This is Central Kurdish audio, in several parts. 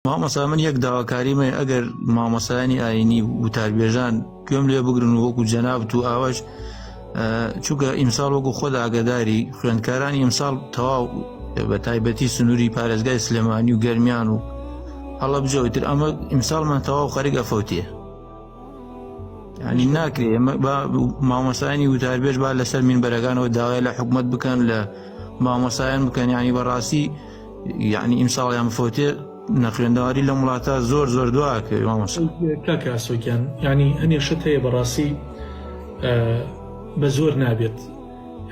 مامۆستا من یەک داواکاریمە ئەگەر مامۆسایانی ئاینی وتاربێژان گوێم لێ بگرن و وەکو جەنابەت و ئاوەش چونکە ئیمساڵ وەکو خۆدا ئاگاداری خوێندکارانی ئیمساڵ تەواو بە تایبەتی سنووری پارێزگای سلێمانی و گەرمیان و هەڵە بجەوتر ئەمە ئیمساڵمان تەواو خەریک ئەفەوتیە، یعنی ناکرێ مامۆسایانی وتاربێژ با لەسەر مینبەرەکانەوە داوای لە حکومەت بکەن، لە مامۆسایان بکەن، یعنی بەڕاستی یعنی ئیمساڵیان بفەوتێ نەخوێندەواری لە وڵاتە زۆر زۆر دواکە مامۆستا کاکە ئاسۆکیان، ینی هەنێ شت هەیە بەڕاستی بە زۆر نابێت،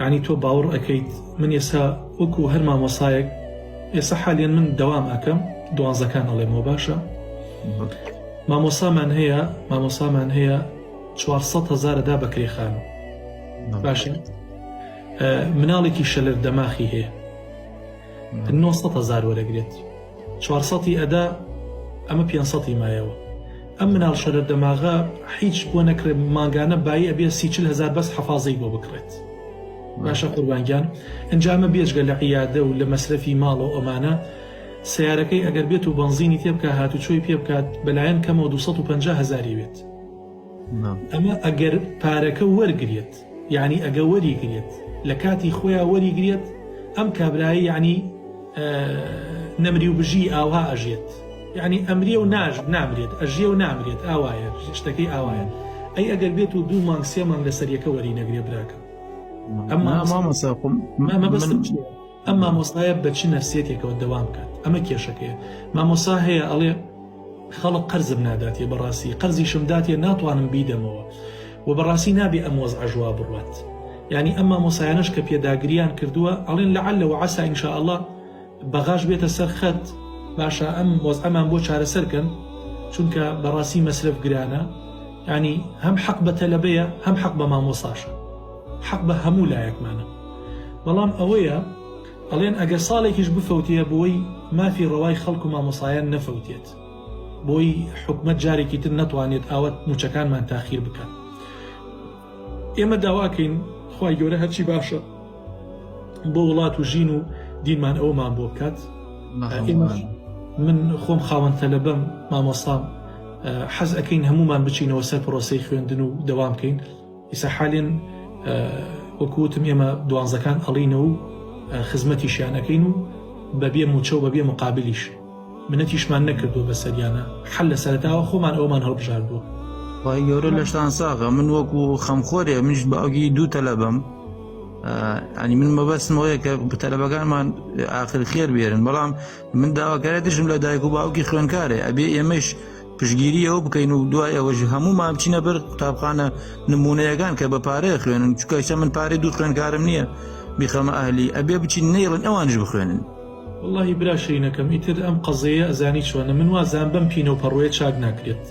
ینی تۆ باوەڕ ئەەکەیت من ئێستا وەکو هەر مامۆسایەک ئێستا حالیان من دەوام ئەەکەم دوانزەکان ئەڵێمەوە باشە مامۆسامان هەیە 400,000 بەکرێخان باشە مناڵێکی شەلەر دەماخی هەیە 900,000 وەرەگرێت 400 ئەدا ئەمە 500 مایەوە ئەم مناڵ شەلەر دەماغە هیچ بۆ نەکرێت ماگانە بایی ئەبێ 30,000 بەس حەفازەی بۆ بکرێت باشە قوربانگیان ئەنجامە بێژگە لە عیادە و لە مەسرەفی ماڵ و ئەمانە سیارەکەی ئەگەر بێت و بنزینی تێ بکات هاتوچۆی پێ بکات بەلایەن کەمەوە 250,000 بێت ئەمە ئەگەر پارەکە وەرگێت یعنی ئەگە وەریگرێت لە کاتی خۆیان وەریگرێت ئەم کابرایی یعنی نەمری و بژی ئاوا ئەژێت، یعنی ئەمریە و نامرێت ئەژێ و نامرێت ئاوایە شتەکەی ئاوایە ئەی ئەگەر بێت و 2 مانگ 3 مانگ لەسەر یەکە وەری نەگرێ براکە ئەم مامۆستایە بە چ نەفسێتێکەوە دەوام بکات ئەمە کێشەکەیە مامۆسا هەیە ئەڵێ خەڵق قەرزم ناداتێ بەڕاستی قەرزیشم داتێ ناتوانم بیدەمەوە و بەڕاستی نابێ ئەم وەزع ئەژوا بڕوات، یعنی ئەم مامۆسایانش کە پێداگریان کردووە ئەڵێن لەعەلە و عەسا ئینشاءالله بەغاش بێتە سەر خەت باشە ئەم وەزعەمان بۆ چارەسەرکەن چونکە بەڕاستی مەسرف گرانە، یعنی هەم حەق بە تەلەبەیە هەم حەق بە مامۆساشە حەق بە هەموو لایەکمانە، بەڵام ئەوەیە ئەڵێن ئەگەر ساڵێکیش بفەوتیە بۆی مافی ڕەوای خەڵک و مامۆسایان نەفەوتێت بۆی حکومەت جارێکی تر نەتوانێت ئاوەت موچەکانمان تاخیر بکەن. ئێمە داواکەین خوای گەورە هەرچی باشە بۆ وڵات و ژین و دینمان ئەومان بۆ بکات. من خۆم خاوەن تەلەبەم مامۆستام حەز ئەەکەین هەمومان بچینەوە سەر پرۆسەی خوێندن و دەوام بکەین. ئیسا حالێن وەکوتم ئێمە دوانزەکان ئەڵینەوە و خزمەتیشیان ئەەکەین و بەبێ موچە و بەبێ مقابلیش منەتیشمان نەکردو بە سەریانە حل لە سەرەتاوە خۆمان ئەومان هەڵبژاردووە. وای گەورە لە شتان ساغە من وەکو خەمخۆرێ منش باوکی 2 تەلەبەم، ینی من مەبەستمەوەیە کە تەلەبەکانمان ئاخر خێر بێرن، بەڵام من داواکارێتیشم لە دایک و باوکی خوێندکارێ ئەبێ ئێمەش پشگیری ئەوە بکەین و دوای ئەوەژ هەموومان بچینە بەر قوتابخانە نمونەیەکان کە بە پارەیە خوێنن، چونکە من پارەی 2 خوێندکارم نییە بیخەمە ئاهلی ئەبێ بچین نەیڵن ئەوانش بخوێنن. واللهی براشەی نەکەم ئیتر ئەم قەزەیە ئەزانی چۆنە من وازان بەم پینە و پەڕۆیە چاک ناکرێت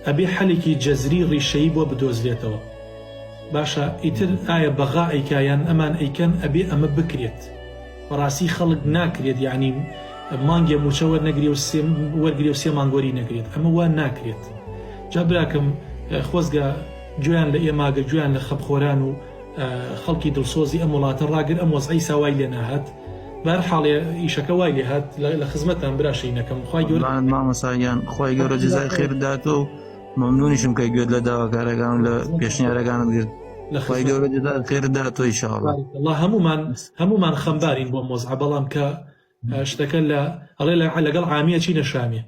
ئەبێ حەلێکی جەزری ڕیشەیی بۆ بدۆزرێتەوە باشە ئیتر ئایا بەغا ئەیکایان ئەمان ئەیکەن ئەبێ ئەمە بکرێت بەڕاستی خەڵک ناکرێت یعنی مانگێ موچە وەرنەگری و وەرگری و 3 مانگۆری نەگرێت ئەمە وان ناکرێت. جا براکەم خۆزگە گوێیان لە ئێماگە گوێیان لە خەبخۆران و خەڵکی دڵسۆزی ئەم وڵاتە ڕاگر ئەم وەزعی ساوای لێ ناهات بەر حاڵێ ئیشەکە وای لێ هات لە خزمەتان براشەی نەکەم خوای گەورە مامۆستایان خوای گەورە جەزای خێر داتۆ مەمنونیشم کە گوێت لە داواکارەکان و لە پێشنیارەکانت گرت خوای گەورە جەزای خێر داتۆ ئینشاءالله. الله هەمومان خەمبارین بۆ مۆزع بەڵام کە شتەکە لە ئەڵێ لەگەڵ عامیە چینە شامیە.